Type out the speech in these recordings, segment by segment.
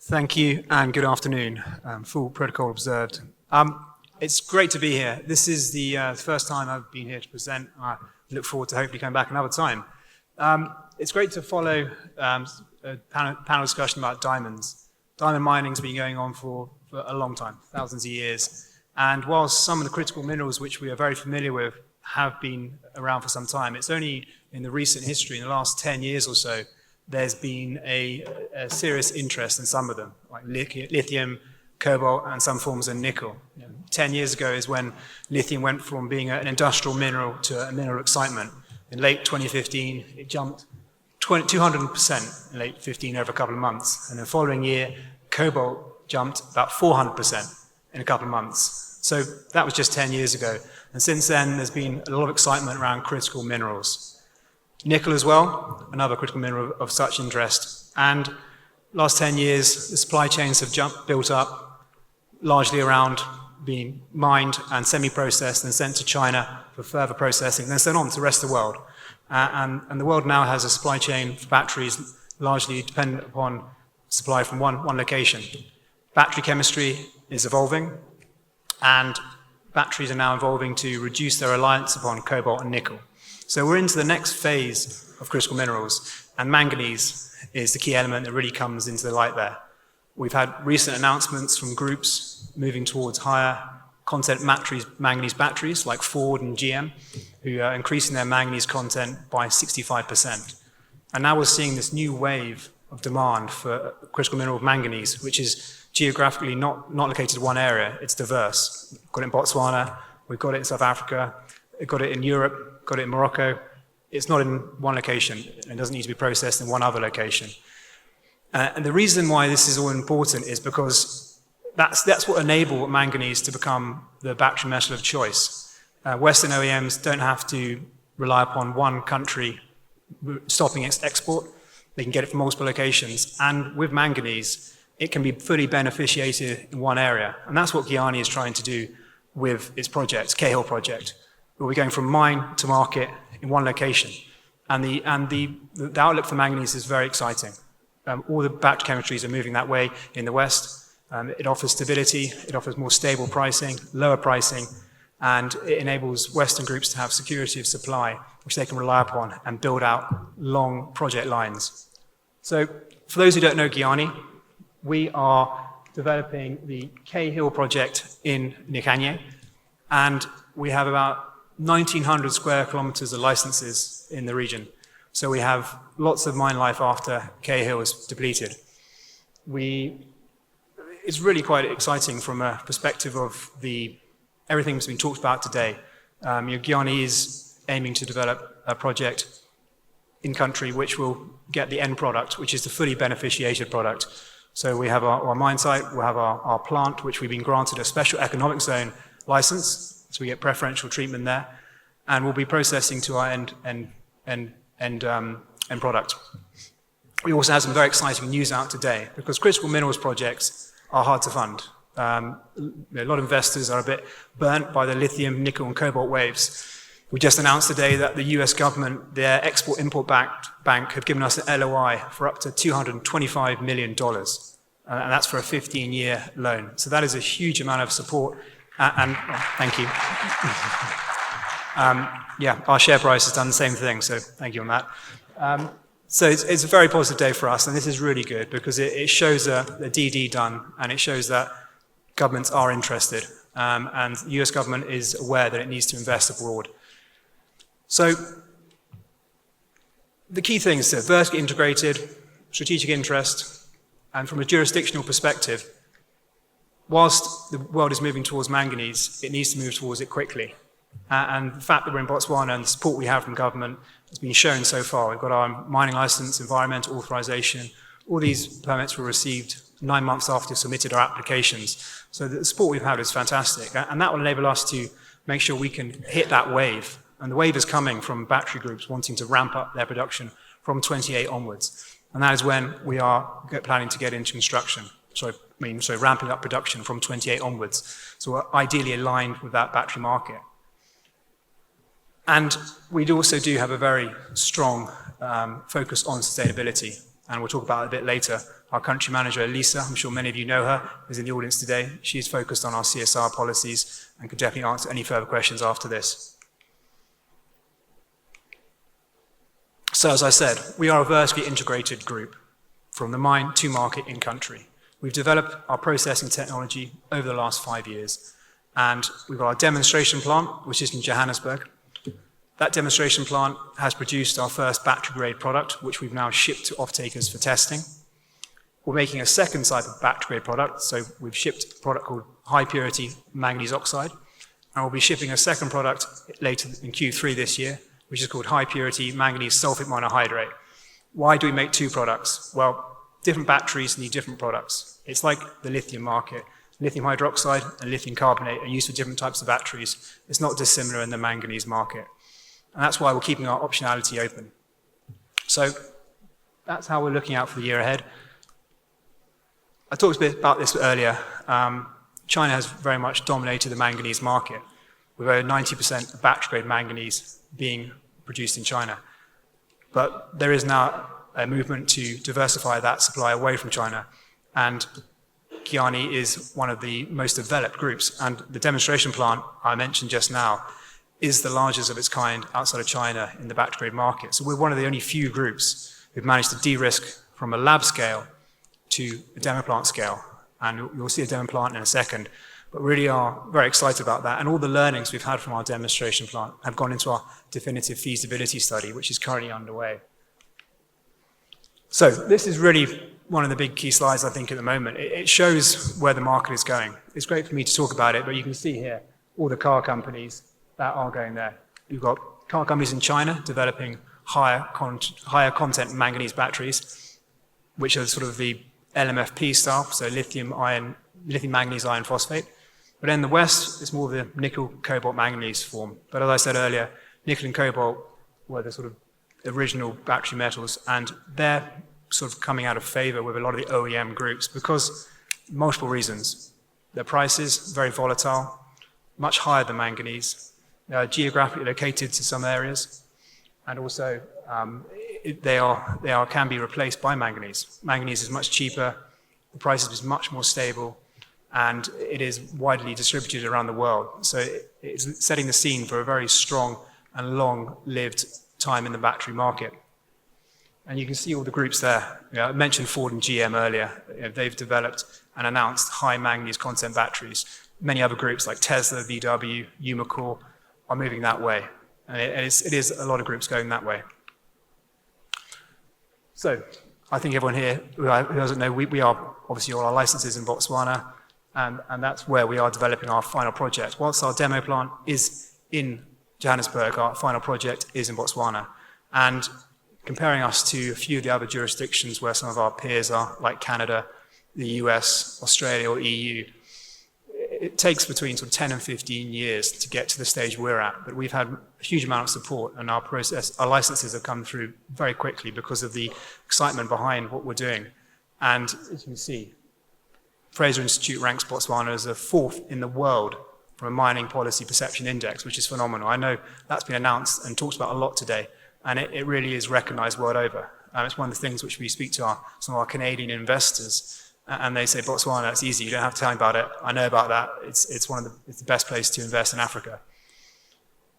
Thank you and good afternoon. Full protocol observed. It's great to be here. This is the first time I've been here to present. I look forward to hopefully coming back another time. It's great to follow a panel discussion about diamonds. Diamond mining's been going on for a long time, thousands of years. And whilst some of the critical minerals which we are very familiar with have been around for some time, it's only in the recent history, in the last 10 years or so, there's been a serious interest in some of them, like lithium, cobalt, and some forms of nickel. 10 years ago is when lithium went from being an industrial mineral to a mineral excitement. In late 2015, it jumped 200% in late 2015 over a couple of months. And the following year, cobalt jumped about 400% in a couple of months. So that was just 10 years ago. And since then, there's been a lot of excitement around critical minerals. Nickel as well, another critical mineral of such interest. And last 10 years, the supply chains have built up largely around being mined and semi-processed and sent to China for further processing, and then sent on to the rest of the world. And the world now has a supply chain for batteries largely dependent upon supply from one location. Battery chemistry is evolving, and batteries are now evolving to reduce their reliance upon cobalt and nickel. So we're into the next phase of critical minerals, and manganese is the key element that really comes into the light there. We've had recent announcements from groups moving towards higher content manganese batteries like Ford and GM, who are increasing their manganese content by 65%. And now we're seeing this new wave of demand for critical mineral manganese, which is geographically not located in one area, it's diverse. We've got it in Botswana, we've got it in South Africa, we've got it in Europe, got it in Morocco. It's not in one location, and it doesn't need to be processed in one other location. And the reason why this is all important is because that's what enabled manganese to become the battery metal of choice. Western OEMs don't have to rely upon one country stopping its export. They can get it from multiple locations. And with manganese, it can be fully beneficiated in one area. And that's what Giyani is trying to do with its project, K.Hill project. We're going from mine to market in one location. And the outlook for manganese is very exciting. All the battery chemistries are moving that way in the West. It offers stability, it offers more stable pricing, lower pricing, and it enables Western groups to have security of supply, which they can rely upon and build out long project lines. So for those who don't know Giyani, we are developing the K.Hill project in Kanye, and we have about 1,900 square kilometers of licenses in the region. So we have lots of mine life after K.Hill is depleted. It's really quite exciting from a perspective of everything that's been talked about today. Giyani is aiming to develop a project in country which will get the end product, which is the fully beneficiated product. So we have our mine site, we'll have our plant, which we've been granted a special economic zone license, so we get preferential treatment there, and we'll be processing to our end product. We also have some very exciting news out today, because critical minerals projects are hard to fund. A lot of investors are a bit burnt by the lithium, nickel, and cobalt waves. We just announced today that the US government, their Export-Import Bank, have given us an LOI for up to $225 million. And that's for a 15-year loan. So that is a huge amount of support. Thank you. Our share price has done the same thing, so thank you on that. So it's a very positive day for us, and this is really good because it shows a DD done, and it shows that governments are interested, and the US government is aware that it needs to invest abroad. So the key things are vertically integrated, strategic interest, and from a jurisdictional perspective, whilst the world is moving towards manganese, it needs to move towards it quickly. And the fact that we're in Botswana and the support we have from government has been shown so far. We've got our mining license, environmental authorization. All these permits were received 9 months after we submitted our applications. So the support we've had is fantastic. And that will enable us to make sure we can hit that wave. And the wave is coming from battery groups wanting to ramp up their production from 28 onwards. And that is when we are planning to get into construction. Ramping up production from 28 onwards. So we're ideally aligned with that battery market. And we also do have a very strong focus on sustainability. and we'll talk about it a bit later. Our country manager, Lisa, I'm sure many of you know her, is in the audience today. She's focused on our CSR policies and could definitely answer any further questions after this. So as I said, we are a vertically integrated group from the mine to market in country. We've developed our processing technology over the last 5 years, and we've got our demonstration plant, which is in Johannesburg. That demonstration plant has produced our first battery-grade product, which we've now shipped to off-takers for testing. We're making a second type of battery-grade product, so we've shipped a product called high-purity manganese oxide, and we'll be shipping a second product later in Q3 this year, which is called high-purity manganese sulfate monohydrate. Why do we make two products? Well, different batteries need different products. It's like the lithium market. Lithium hydroxide and lithium carbonate are used for different types of batteries. It's not dissimilar in the manganese market. And that's why we're keeping our optionality open. So that's how we're looking out for the year ahead. I talked a bit about this earlier. China has very much dominated the manganese market, with over 90% of battery-grade manganese being produced in China. But there is now a movement to diversify that supply away from China, and Giyani is one of the most developed groups, and the demonstration plant I mentioned just now is the largest of its kind outside of China in the battery-grade market. So we're one of the only few groups who've managed to de-risk from a lab scale to a demo plant scale, and you'll see a demo plant in a second. But really are very excited about that, and all the learnings we've had from our demonstration plant have gone into our definitive feasibility study, which is currently underway. So this is really one of the big key slides, I think, at the moment. It shows where the market is going. It's great for me to talk about it, but you can see here all the car companies that are going there. You've got car companies in China developing higher content manganese batteries, which are sort of the LMFP style, so lithium manganese iron phosphate. But in the West, it's more of the nickel, cobalt, manganese form. But as I said earlier, nickel and cobalt were the sort of original battery metals, and they're sort of coming out of favor with a lot of the OEM groups because multiple reasons. Their prices, very volatile, much higher than manganese. They are geographically located to some areas, and also they can be replaced by manganese. Manganese is much cheaper, the price is much more stable, and it is widely distributed around the world. So it's setting the scene for a very strong and long-lived time in the battery market. And you can see all the groups there. I mentioned Ford and GM earlier. They've developed and announced high manganese content batteries. Many other groups like Tesla, VW, Umicore are moving that way. And it is a lot of groups going that way. So I think everyone here who doesn't know, we are obviously all our licenses in Botswana, and that's where we are developing our final project. Whilst our demo plant is in Johannesburg, our final project is in Botswana. And comparing us to a few of the other jurisdictions where some of our peers are, like Canada, the US, Australia, or EU, it takes between sort of 10 and 15 years to get to the stage we're at. But we've had a huge amount of support, and our licenses have come through very quickly because of the excitement behind what we're doing. And as you can see, Fraser Institute ranks Botswana as the 4th in the world from a mining policy perception index, which is phenomenal. I know that's been announced and talked about a lot today, and it really is recognized world over. It's one of the things which we speak to some of our Canadian investors, and they say, Botswana, it's easy, you don't have to tell me about it. I know about that. It's the best place to invest in Africa.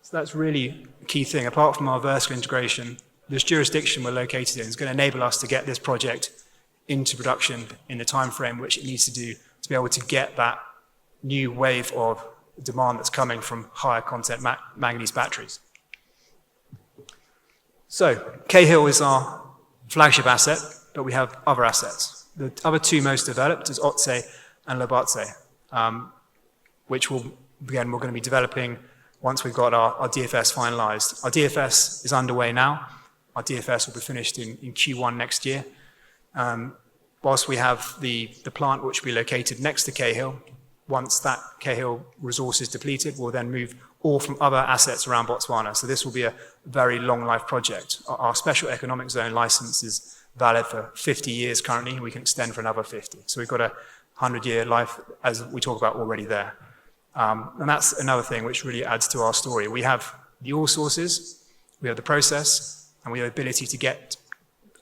So that's really a key thing. Apart from our vertical integration, this jurisdiction we're located in is going to enable us to get this project into production in the time frame which it needs to do to be able to get that new wave of demand that's coming from higher content manganese batteries. So K.Hill is our flagship asset, but we have other assets. The other two most developed is oxide and Sulfate, which we're going to be developing once we've got our DFS finalized. Our DFS is underway now. Our DFS will be finished in Q1 next year. Whilst we have the plant which will be located next to K.Hill, once that K.Hill resource is depleted, we'll then move ore from other assets around Botswana. So this will be a very long life project. Our special economic zone license is valid for 50 years currently, and we can extend for another 50. So we've got a 100-year life, as we talk about, already there. And that's another thing which really adds to our story. We have the ore sources, we have the process, and we have the ability to get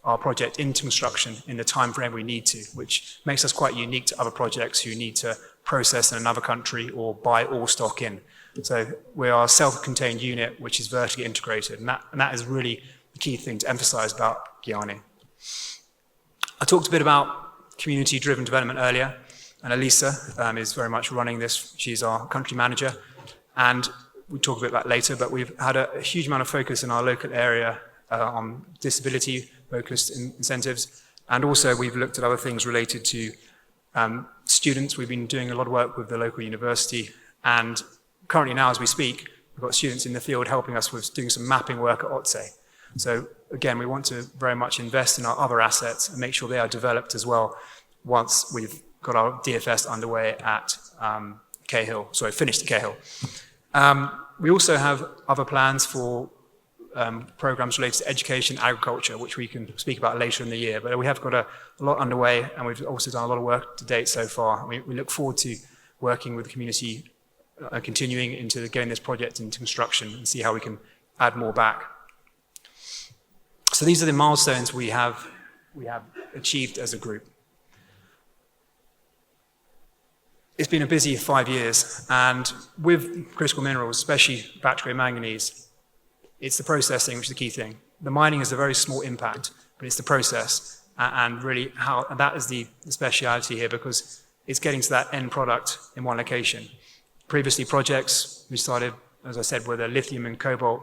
our project into construction in the time frame we need to, which makes us quite unique to other projects who need to process in another country or buy all stock in. So we are a self-contained unit which is vertically integrated, and that is really the key thing to emphasize about Giyani. I talked a bit about community-driven development earlier, and Elisa is very much running this. She's our country manager, and we'll talk a bit about that later, but we've had a huge amount of focus in our local area on disability-focused incentives, and also we've looked at other things related to students. We've been doing a lot of work with the local university, and currently now as we speak, we've got students in the field helping us with doing some mapping work at oxide. So again, we want to very much invest in our other assets and make sure they are developed as well once we've got our DFS underway at K.Hill, sorry, finished at K.Hill. We also have other plans for programs related to education, agriculture, which we can speak about later in the year. But we have got a lot underway, and we've also done a lot of work to date so far. We look forward to working with the community, continuing into getting this project into construction and see how we can add more back. So these are the milestones we have achieved as a group. It's been a busy 5 years, and with critical minerals, especially battery manganese, it's the processing which is the key thing. The mining is a very small impact, but it's the process, and really and that is the speciality here, because it's getting to that end product in one location. Previously, projects we started, as I said, with the lithium and cobalt.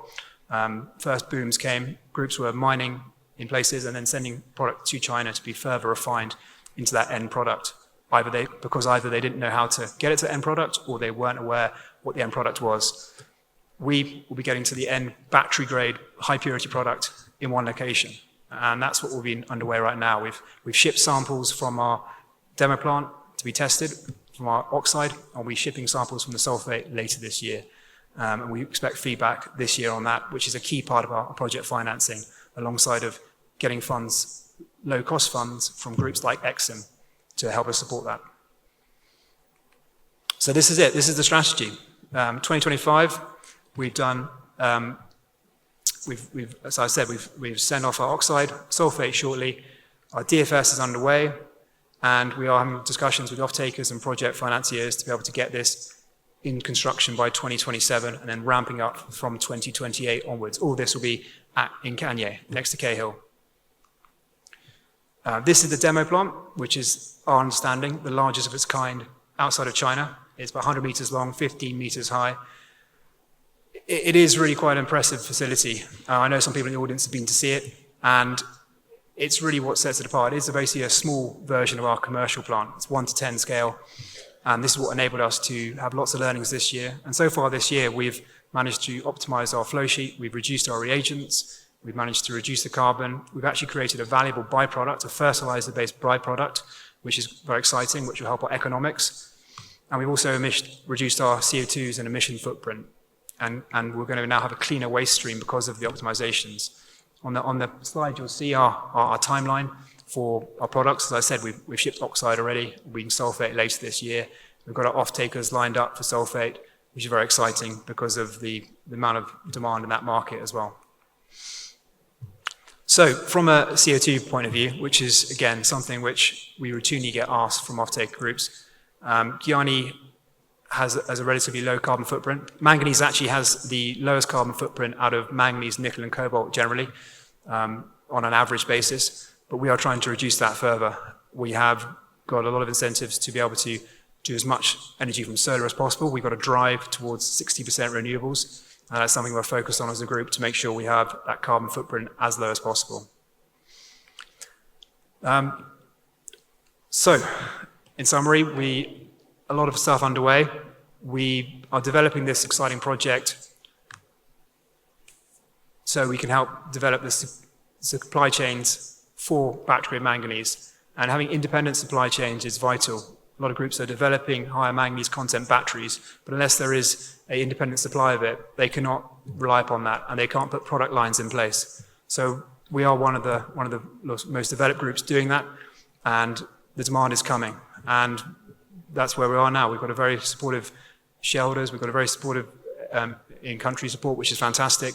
First booms came, groups were mining in places and then sending product to China to be further refined into that end product. Because either they didn't know how to get it to the end product, or they weren't aware what the end product was. We will be getting to the end battery grade, high purity product in one location. And that's what will be underway right now. We've shipped samples from our demo plant to be tested from our oxide, and we'll be shipping samples from the sulfate later this year. And we expect feedback this year on that, which is a key part of our project financing, alongside of getting funds, low cost funds from groups like Exim to help us support that. So this is it, this is the strategy. 2025, we've done, as I said, we've sent off our oxide, sulfate shortly, our DFS is underway, and we are having discussions with off-takers and project financiers to be able to get this in construction by 2027 and then ramping up from 2028 onwards. All this will be in Kanye, next to K.Hill. This is the demo plant, which is our understanding, the largest of its kind outside of China. It's about 100 meters long, 15 meters high. It is really quite an impressive facility. I know some people in the audience have been to see it, and it's really what sets it apart. It's basically a small version of our commercial plant. It's 1 to 10 scale, and this is what enabled us to have lots of learnings this year. And so far this year, we've managed to optimize our flow sheet, we've reduced our reagents, we've managed to reduce the carbon. We've actually created a valuable byproduct, a fertilizer-based byproduct, which is very exciting, which will help our economics. And we've also reduced our CO2s and emission footprint. And we're going to now have a cleaner waste stream because of the optimizations. On the slide, you'll see our timeline for our products. As I said, we've shipped oxide already. We can sulfate later this year. We've got our off-takers lined up for sulfate, which is very exciting because of the amount of demand in that market as well. So from a CO2 point of view, which is, again, something which we routinely get asked from off-take groups, Giyani has a relatively low carbon footprint. Manganese actually has the lowest carbon footprint out of manganese, nickel, and cobalt generally, on an average basis, but we are trying to reduce that further. We have got a lot of incentives to be able to do as much energy from solar as possible. We've got to drive towards 60% renewables. And that's something we're focused on as a group to make sure we have that carbon footprint as low as possible. So, in summary, a lot of stuff underway. We are developing this exciting project so we can help develop the supply chains for battery manganese. And having independent supply chains is vital. A lot of groups are developing higher manganese content batteries, but unless there is an independent supply of it, they cannot rely upon that, and they can't put product lines in place. So we are one of the most developed groups doing that, and the demand is coming. And that's where we are now. We've got a very supportive shareholders, we've got a very supportive in-country support, which is fantastic.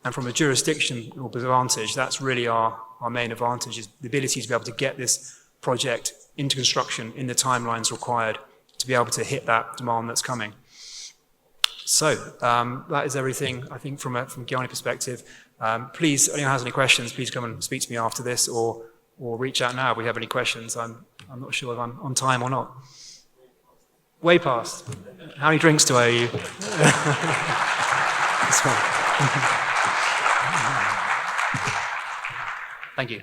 And from a jurisdictional advantage, that's really our our main advantage, is the ability to be able to get this project into construction in the timelines required to be able to hit that demand that's coming. So that is everything, I think, from Giyani perspective. Please, if anyone has any questions, please come and speak to me after this, or reach out now if we have any questions. I'm not sure if I'm on time or not. Way past. How many drinks do I owe you? Thank you.